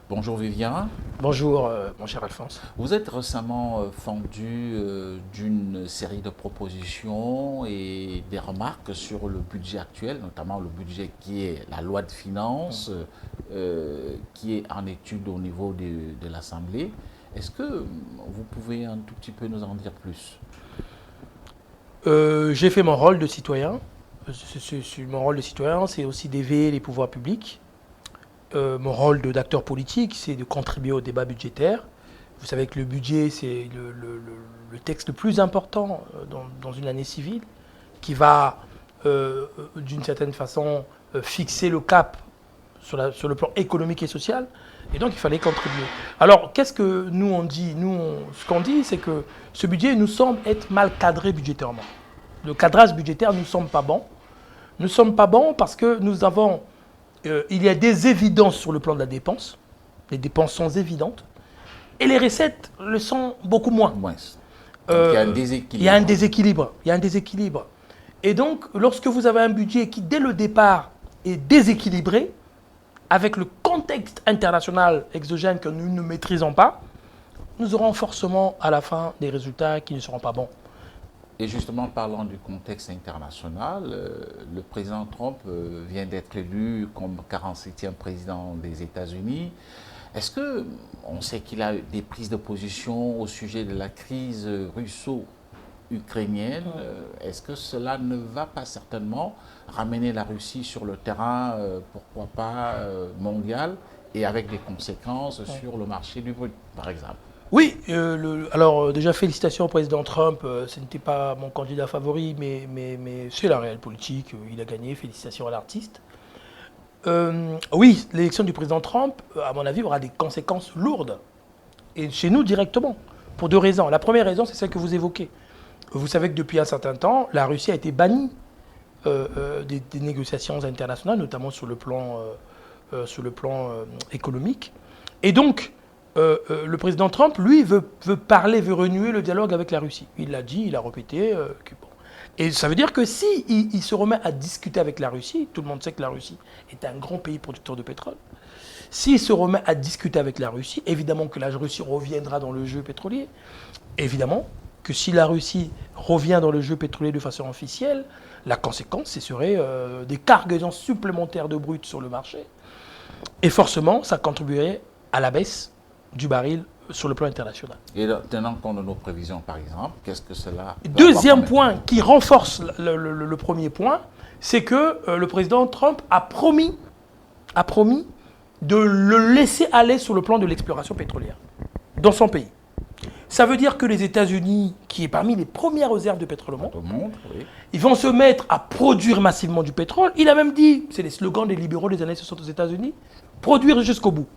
Bonjour Vivien. Bonjour, mon cher Alphonse. Vous êtes récemment fendu d'une série de propositions et des remarques sur le budget actuel, notamment le budget qui est la loi de finances, qui est en étude au niveau de l'Assemblée. Est-ce que vous pouvez un tout petit peu nous en dire plus? J'ai fait mon rôle de citoyen. Mon rôle de citoyen, c'est aussi d'éveiller les pouvoirs publics. Mon rôle d'acteur politique, c'est de contribuer au débat budgétaire. Vous savez que le budget, c'est le texte le plus important dans une année civile, qui va, d'une certaine façon, fixer le cap sur le plan économique et social. Et donc, il fallait contribuer. Alors, qu'est-ce que nous, on dit ce qu'on dit, c'est que ce budget nous semble être mal cadré budgétairement. Le cadrage budgétaire ne nous semble pas bon. Nous ne sommes pas bons parce que il y a des évidences sur le plan de la dépense. Les dépenses sont évidentes. Et les recettes le sont beaucoup moins. Moins. Donc, il y a un déséquilibre. Il y a un déséquilibre. Il y a un déséquilibre. Et donc, lorsque vous avez un budget qui, dès le départ, est déséquilibré, avec le contexte international exogène que nous ne maîtrisons pas, nous aurons forcément à la fin des résultats qui ne seront pas bons. Et justement, parlant du contexte international, le président Trump vient d'être élu comme 47e président des États-Unis. Est-ce que on sait qu'il a des prises de position au sujet de la crise russo-ukrainienne? Est-ce que cela ne va pas certainement ramener la Russie sur le terrain, pourquoi pas mondial, et avec des conséquences sur le marché du brut, par exemple? Oui, alors déjà félicitations au président Trump, ce n'était pas mon candidat favori, mais c'est la réelle politique, il a gagné, félicitations à l'artiste. Oui, l'élection du président Trump, à mon avis, aura des conséquences lourdes, et chez nous directement, pour deux raisons. La première raison, c'est celle que vous évoquez. Vous savez que depuis un certain temps, la Russie a été bannie des négociations internationales, notamment sur le plan économique. Et donc, le président Trump, lui, veut renouer le dialogue avec la Russie. Il l'a dit, il a répété. Bon. Et ça veut dire que si il se remet à discuter avec la Russie, tout le monde sait que la Russie est un grand pays producteur de pétrole, s'il se remet à discuter avec la Russie, évidemment que la Russie reviendra dans le jeu pétrolier. Évidemment que si la Russie revient dans le jeu pétrolier de façon officielle, la conséquence, ce serait des cargaisons supplémentaires de brut sur le marché. Et forcément, ça contribuerait à la baisse du baril sur le plan international. Et tenant compte de nos prévisions, par exemple, qu'est-ce que cela... Deuxième point qui renforce le premier point, c'est que le président Trump a promis de le laisser aller sur le plan de l'exploration pétrolière dans son pays. Ça veut dire que les États-Unis, qui est parmi les premières réserves de pétrole au monde, oui, ils vont se mettre à produire massivement du pétrole. Il a même dit, c'est les slogans des libéraux des années 60 aux États-Unis, produire jusqu'au bout,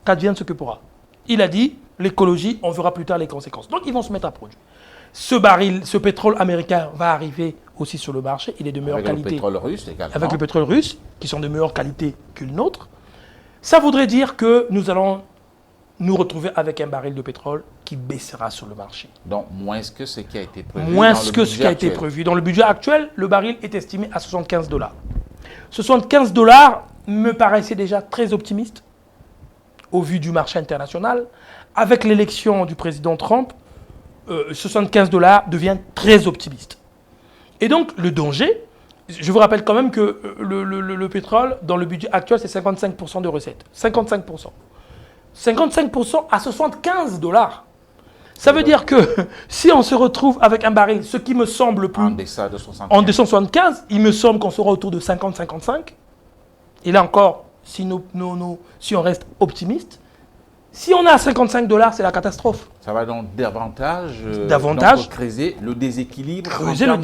qu'advienne ce que pourra. Il a dit, l'écologie, on verra plus tard les conséquences. Donc ils vont se mettre à produire. Ce pétrole américain va arriver aussi sur le marché. Il est de meilleure qualité. Avec le pétrole russe également. Avec le pétrole russe, qui sont de meilleure qualité que le nôtre. Ça voudrait dire que nous allons nous retrouver avec un baril de pétrole qui baissera sur le marché. Donc moins que ce qui a été prévu. Moins que ce qui a été prévu. Dans le budget actuel, le baril est estimé à 75 $. 75 $ me paraissait déjà très optimiste au vu du marché international. Avec l'élection du président Trump, 75 $ devient très optimiste. Et donc, le danger, je vous rappelle quand même que le pétrole, dans le budget actuel, c'est 55% de recettes. 55%. 55% à 75 $. Ça veut dire que si on se retrouve avec un baril, ce qui me semble plus... En deçà de 75. En 275, il me semble qu'on sera autour de 50-55. Et là encore, si on reste optimiste, si on est à 55 $, c'est la catastrophe. Ça va donc davantage creuser le déséquilibre en termes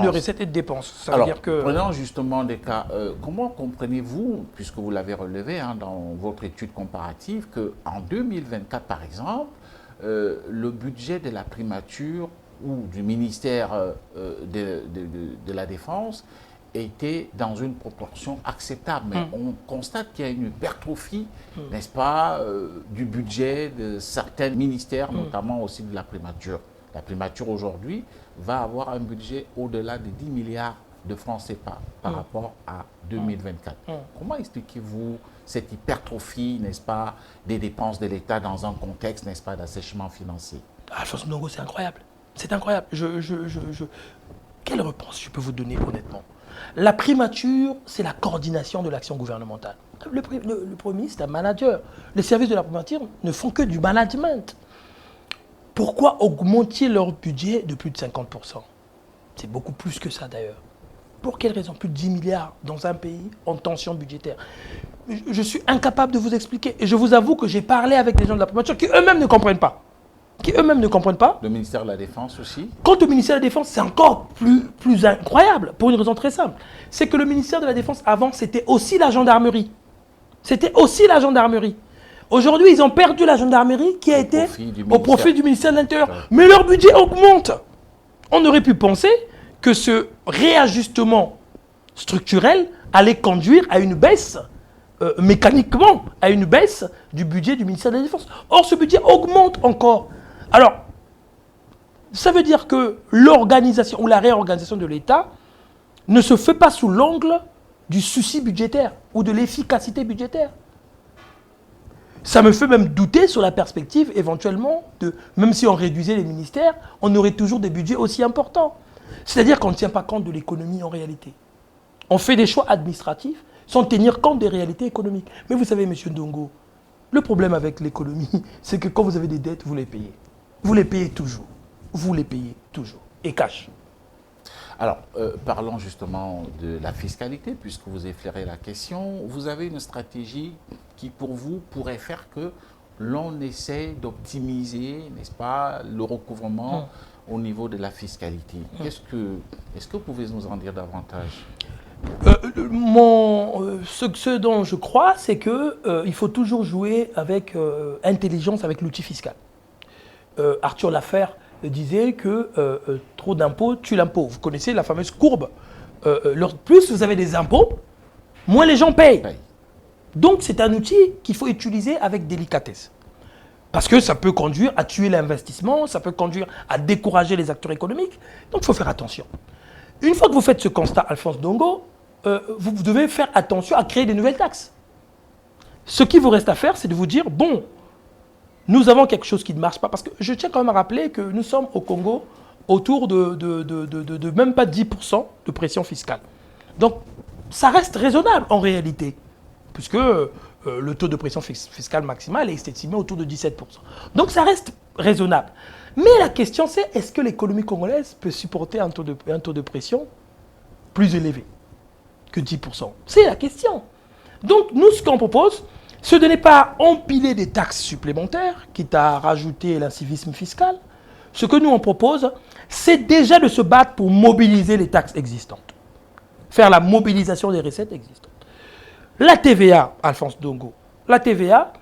de recettes et de dépenses. Ça Alors, veut dire que... prenons justement des cas. Comment comprenez-vous, puisque vous l'avez relevé dans votre étude comparative, qu'en 2024, par exemple, le budget de la primature ou du ministère de la Défense était dans une proportion acceptable. Mais on constate qu'il y a une hypertrophie, n'est-ce pas, du budget de certains ministères, notamment aussi de la primature. La primature aujourd'hui va avoir un budget au-delà de 10 milliards de francs CFA par rapport à 2024. Comment expliquez-vous cette hypertrophie, n'est-ce pas, des dépenses de l'État dans un contexte, n'est-ce pas, d'assèchement financier? Alphonse Ndongo, c'est incroyable. C'est incroyable. Quelle réponse je peux vous donner honnêtement? La primature, c'est la coordination de l'action gouvernementale. Le Premier ministre est un manager. Les services de la primature ne font que du management. Pourquoi augmenter leur budget de plus de 50%? C'est beaucoup plus que ça d'ailleurs. Pour quelle raison? Plus de 10 milliards dans un pays en tension budgétaire. Je suis incapable de vous expliquer. Et je vous avoue que j'ai parlé avec des gens de la primature qui eux-mêmes ne comprennent pas. Le ministère de la Défense aussi? Quant au ministère de la Défense, c'est encore plus incroyable, pour une raison très simple. C'est que le ministère de la Défense, avant, c'était aussi la gendarmerie. Aujourd'hui, ils ont perdu la gendarmerie qui a été au profit du ministère de l'Intérieur. Ouais. Mais leur budget augmente. On aurait pu penser que ce réajustement structurel allait conduire à une baisse, mécaniquement, à une baisse du budget du ministère de la Défense. Or, ce budget augmente encore. Alors, ça veut dire que l'organisation ou la réorganisation de l'État ne se fait pas sous l'angle du souci budgétaire ou de l'efficacité budgétaire. Ça me fait même douter sur la perspective éventuellement de, même si on réduisait les ministères, on aurait toujours des budgets aussi importants. C'est-à-dire qu'on ne tient pas compte de l'économie en réalité. On fait des choix administratifs sans tenir compte des réalités économiques. Mais vous savez, M. Ndongo, le problème avec l'économie, c'est que quand vous avez des dettes, vous les payez. Vous les payez toujours. Et cash. Alors, parlons justement de la fiscalité, puisque vous effleurez la question. Vous avez une stratégie qui, pour vous, pourrait faire que l'on essaie d'optimiser, n'est-ce pas, le recouvrement au niveau de la fiscalité. Est-ce que vous pouvez nous en dire davantage? Ce dont je crois, c'est qu'il faut toujours jouer avec intelligence avec l'outil fiscal. Arthur Laffer disait que trop d'impôts tue l'impôt. Vous connaissez la fameuse courbe. Plus vous avez des impôts, moins les gens payent. Donc c'est un outil qu'il faut utiliser avec délicatesse. Parce que ça peut conduire à tuer l'investissement, ça peut conduire à décourager les acteurs économiques. Donc il faut faire attention. Une fois que vous faites ce constat, Alphonse Ndongo, vous devez faire attention à créer des nouvelles taxes. Ce qui vous reste à faire, c'est de vous dire, bon, nous avons quelque chose qui ne marche pas. Parce que je tiens quand même à rappeler que nous sommes au Congo autour de même pas 10% de pression fiscale. Donc, ça reste raisonnable en réalité. Puisque le taux de pression fiscale maximale est estimé autour de 17%. Donc, ça reste raisonnable. Mais la question, c'est est-ce que l'économie congolaise peut supporter un taux de pression plus élevé que 10%? C'est la question. Donc, nous, ce qu'on propose, c'est de ne pas empiler des taxes supplémentaires, quitte à rajouter l'incivisme fiscal. Ce que nous, on propose, c'est déjà de se battre pour mobiliser les taxes existantes. Faire la mobilisation des recettes existantes. La TVA, Alphonse Ndongo, la TVA,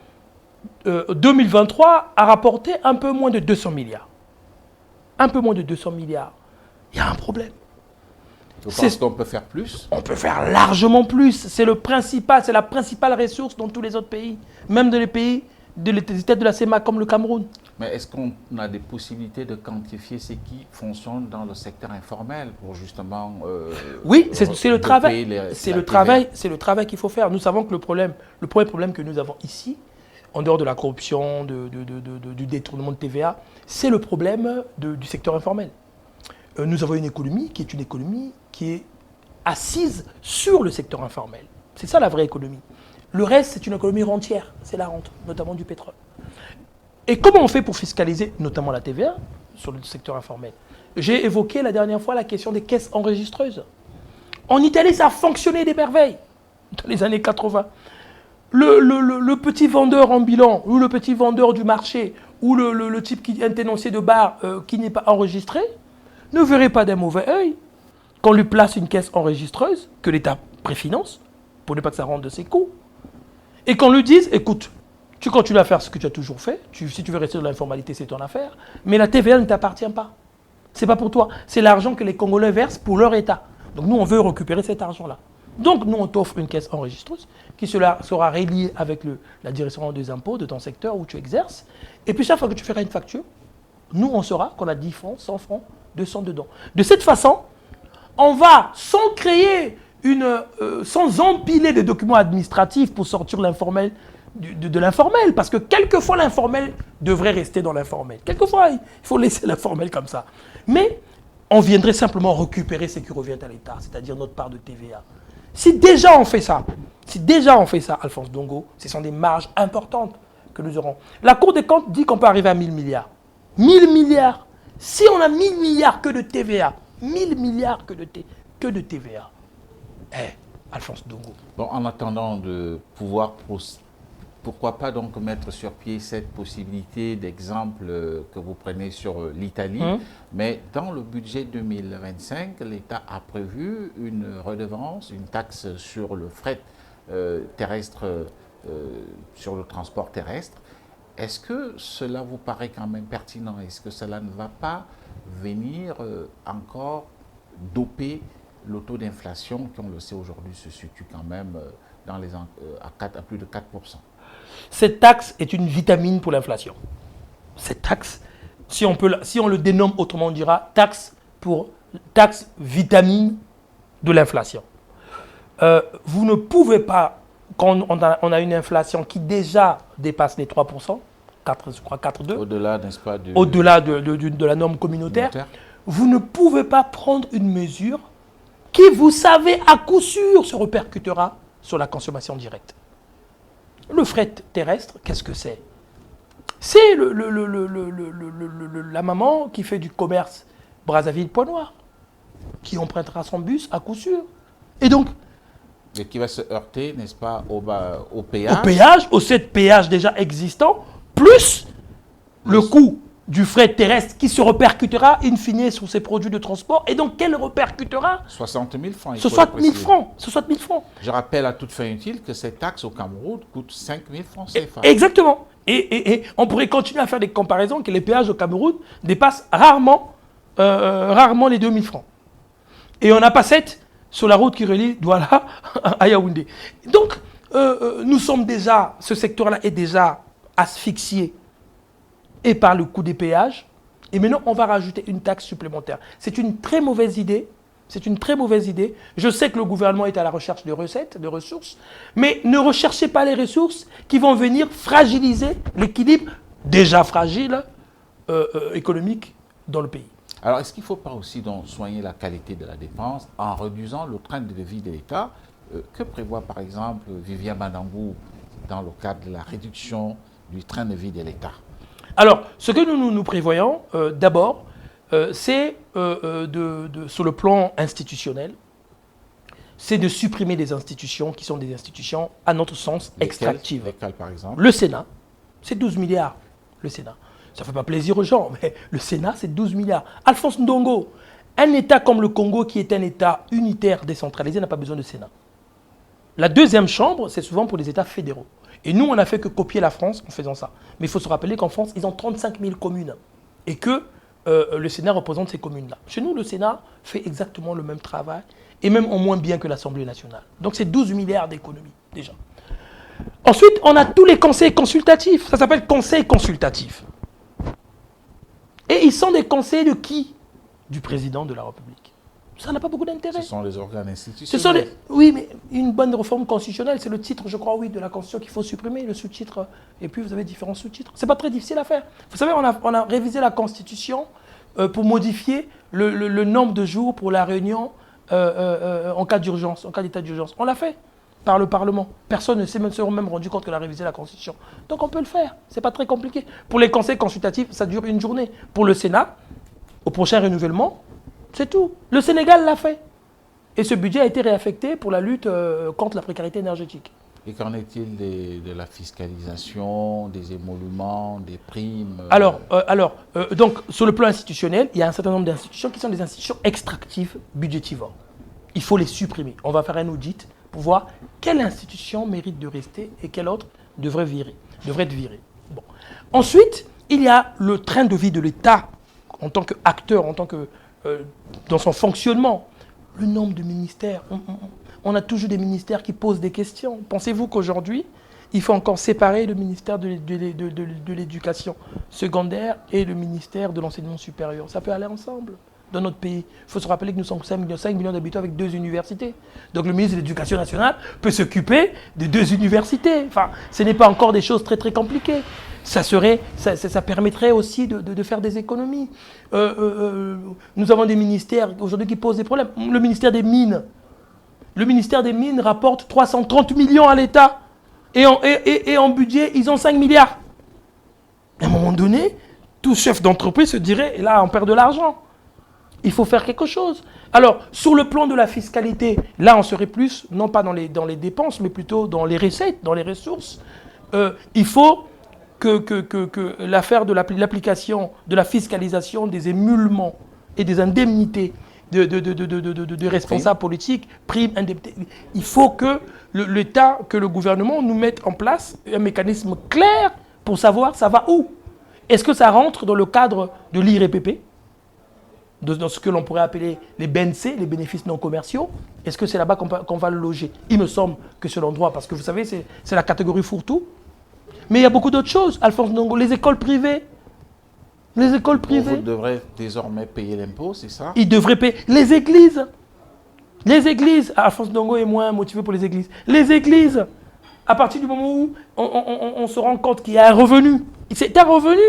2023 a rapporté un peu moins de 200 milliards. Un peu moins de 200 milliards. Il y a un problème. Vous pensez qu'on peut faire plus? On peut faire largement plus. C'est la principale ressource dans tous les autres pays. Même dans les pays des États de la CEMAC comme le Cameroun. Mais est-ce qu'on a des possibilités de quantifier ce qui fonctionne dans le secteur informel pour justement... oui, c'est le travail. C'est le travail qu'il faut faire. Nous savons que le premier problème que nous avons ici, en dehors de la corruption, du détournement de TVA, c'est le problème du secteur informel. Nous avons une économie qui est assise sur le secteur informel. C'est ça la vraie économie. Le reste, c'est une économie rentière. C'est la rente, notamment du pétrole. Et comment on fait pour fiscaliser, notamment la TVA, sur le secteur informel? J'ai évoqué la dernière fois la question des caisses enregistreuses. En Italie, ça a fonctionné des merveilles, dans les années 80. Le petit vendeur ambulant, ou le petit vendeur du marché, ou le type qui est un tenancier de bar qui n'est pas enregistré, ne verrait pas d'un mauvais œil qu'on lui place une caisse enregistreuse que l'État préfinance, pour ne pas que ça rentre de ses coûts, et qu'on lui dise, écoute, tu continues à faire ce que tu as toujours fait, si tu veux rester dans l'informalité, c'est ton affaire, mais la TVA ne t'appartient pas. C'est pas pour toi, c'est l'argent que les Congolais versent pour leur État. Donc nous, on veut récupérer cet argent-là. Donc nous, on t'offre une caisse enregistreuse qui sera reliée avec la direction des impôts de ton secteur où tu exerces, et puis chaque fois que tu feras une facture, nous, on saura qu'on a 10 francs, 100 francs, 200 dedans. De cette façon, on va, sans créer sans empiler des documents administratifs pour sortir l'informel de l'informel. Parce que quelquefois, l'informel devrait rester dans l'informel. Quelquefois, il faut laisser l'informel comme ça. Mais on viendrait simplement récupérer ce qui revient à l'État, c'est-à-dire notre part de TVA. Si déjà on fait ça, Alphonse Ndongo, ce sont des marges importantes que nous aurons. La Cour des comptes dit qu'on peut arriver à 1000 milliards. 1000 milliards. Si on a 1000 milliards que de TVA, 1000 milliards que de TVA, Alphonse Ndongo. Bon, en attendant de pouvoir, pourquoi pas donc mettre sur pied cette possibilité d'exemple que vous prenez sur l'Italie, mais dans le budget 2025, l'État a prévu une redevance, une taxe sur le fret terrestre, sur le transport terrestre. Est-ce que cela vous paraît quand même pertinent? Est-ce que cela ne va pas venir encore doper le taux d'inflation qui, on le sait aujourd'hui, se situe quand même à plus de 4%? Cette taxe est une vitamine pour l'inflation. Cette taxe, si on le dénomme autrement, on dira taxe vitamine de l'inflation. Vous ne pouvez pas, quand on a une inflation qui déjà dépasse les 3%, 4,2, au-delà, n'est-ce pas, au-delà de la norme communautaire, vous ne pouvez pas prendre une mesure qui, vous savez, à coup sûr, se répercutera sur la consommation directe. Le fret terrestre, qu'est-ce que c'est? C'est la maman qui fait du commerce Brazzaville-Pointe-Noire, qui empruntera son bus à coup sûr. Et donc, et qui va se heurter, n'est-ce pas, au péage. Au péage, aux 7 péages déjà existants, plus le coût du fret terrestre qui se répercutera in fine sur ces produits de transport. Et donc, quel répercutera 60 000 francs. 60 000 francs. 60 000 francs. Je rappelle à toute fin utile que cette taxe au Cameroun coûte 5 000 francs CFA. Exactement. Et on pourrait continuer à faire des comparaisons que les péages au Cameroun dépassent rarement les 2 000 francs. Et on n'a pas 7 sur la route qui relie Douala à Yaoundé. Donc, ce secteur-là est déjà asphyxié et par le coût des péages. Et maintenant, on va rajouter une taxe supplémentaire. C'est une très mauvaise idée. Je sais que le gouvernement est à la recherche de recettes, de ressources, mais ne recherchez pas les ressources qui vont venir fragiliser l'équilibre déjà fragile économique dans le pays. Alors, est-ce qu'il ne faut pas aussi donc soigner la qualité de la dépense en réduisant le train de vie de l'État? Que prévoit par exemple Viviane Mandangou dans le cadre de la réduction du train de vie de l'État? Alors, ce que nous prévoyons, d'abord, c'est sur le plan institutionnel, c'est de supprimer des institutions qui sont des institutions, à notre sens, extractives. Lesquelles, par exemple? Le Sénat, c'est 12 milliards, le Sénat. Ça ne fait pas plaisir aux gens, mais le Sénat, c'est 12 milliards. Alphonse Ndongo, un État comme le Congo, qui est un État unitaire décentralisé, n'a pas besoin de Sénat. La deuxième chambre, c'est souvent pour les États fédéraux. Et nous, on n'a fait que copier la France en faisant ça. Mais il faut se rappeler qu'en France, ils ont 35 000 communes. Et que le Sénat représente ces communes-là. Chez nous, le Sénat fait exactement le même travail, et même en moins bien que l'Assemblée nationale. Donc c'est 12 milliards d'économies, déjà. Ensuite, on a tous les conseils consultatifs. Ça s'appelle conseil consultatif. Et ils sont des conseils de qui? Du président de la République. Ça n'a pas beaucoup d'intérêt. Ce sont les organes institutionnels. Oui, mais une bonne réforme constitutionnelle, c'est le titre, je crois, de la Constitution qu'il faut supprimer, le sous-titre. Et puis vous avez différents sous-titres. C'est pas très difficile à faire. Vous savez, on a révisé la Constitution pour modifier le nombre de jours pour la réunion en cas d'urgence, en cas d'état d'urgence. On l'a fait par le Parlement. Personne ne s'est même rendu compte qu'elle a révisé la Constitution. Donc on peut le faire. C'est pas très compliqué. Pour les conseils consultatifs, ça dure une journée. Pour le Sénat, au prochain renouvellement, c'est tout. Le Sénégal l'a fait. Et ce budget a été réaffecté pour la lutte contre la précarité énergétique. Et qu'en est-il de la fiscalisation, des émoluments, des primes Donc, sur le plan institutionnel, il y a un certain nombre d'institutions qui sont des institutions extractives, budgétivores. Il faut les supprimer. On va faire un audit pour voir quelle institution mérite de rester et quelle autre devrait être virée. Bon. Ensuite, il y a le train de vie de l'État en tant qu'acteur, dans son fonctionnement. Le nombre de ministères. On a toujours des ministères qui posent des questions. Pensez-vous qu'aujourd'hui, il faut encore séparer le ministère de l'éducation secondaire et le ministère de l'enseignement supérieur? Ça peut aller ensemble. dans notre pays. Il faut se rappeler que nous sommes 5 millions d'habitants avec 2 universités. Donc le ministre de l'Éducation nationale peut s'occuper de 2 universités. Enfin, ce n'est pas encore des choses très très compliquées. Ça permettrait aussi de faire des économies. Nous avons des ministères aujourd'hui qui posent des problèmes. Le ministère des Mines. Le ministère des Mines rapporte 330 millions à l'État. Et en budget, ils ont 5 milliards. À un moment donné, tout chef d'entreprise se dirait, là, on perd de l'argent. Il faut faire quelque chose. Alors, sur le plan de la fiscalité, là, on serait plus, non pas dans les dépenses, mais plutôt dans les recettes, dans les ressources. Il faut que l'affaire de l'application de la fiscalisation des émolument et des indemnités de responsables politiques, primes, indemnités, il faut que l'État, que le gouvernement nous mette en place un mécanisme clair pour savoir ça va où. Est-ce que ça rentre dans le cadre de l'IRPP, dans ce que l'on pourrait appeler les BNC, les bénéfices non commerciaux? Est-ce que c'est là-bas qu'on va le loger? Il me semble que c'est l'endroit, parce que vous savez, c'est la catégorie fourre-tout. Mais il y a beaucoup d'autres choses, Alphonse Ndongo, les écoles privées. Les écoles privées. Vous devrez désormais payer l'impôt, c'est ça? Ils devraient payer. Les églises. Les églises. Alphonse Ndongo est moins motivé pour les églises. Les églises. À partir du moment où on se rend compte qu'il y a un revenu. C'est un revenu.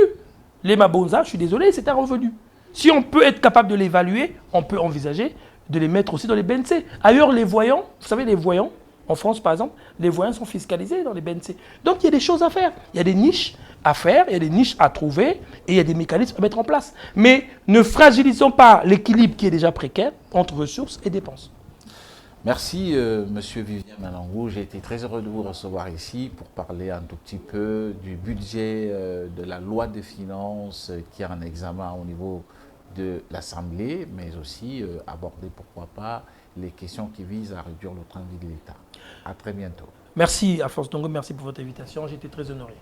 Les Mabonza, je suis désolé, c'est un revenu. Si on peut être capable de l'évaluer, on peut envisager de les mettre aussi dans les BNC. Ailleurs, les voyants, vous savez, les voyants, en France par exemple, les voyants sont fiscalisés dans les BNC. Donc il y a des choses à faire. Il y a des niches à faire, il y a des niches à trouver et il y a des mécanismes à mettre en place. Mais ne fragilisons pas l'équilibre qui est déjà précaire entre ressources et dépenses. Merci, Monsieur Vivien Malangou. J'ai été très heureux de vous recevoir ici pour parler un tout petit peu du budget de la loi des finances qui est en examen au niveau de l'Assemblée, mais aussi aborder, pourquoi pas, les questions qui visent à réduire le train de vie de l'État. À très bientôt. Merci, Alphonse Ndongo, merci pour votre invitation. J'ai été très honoré.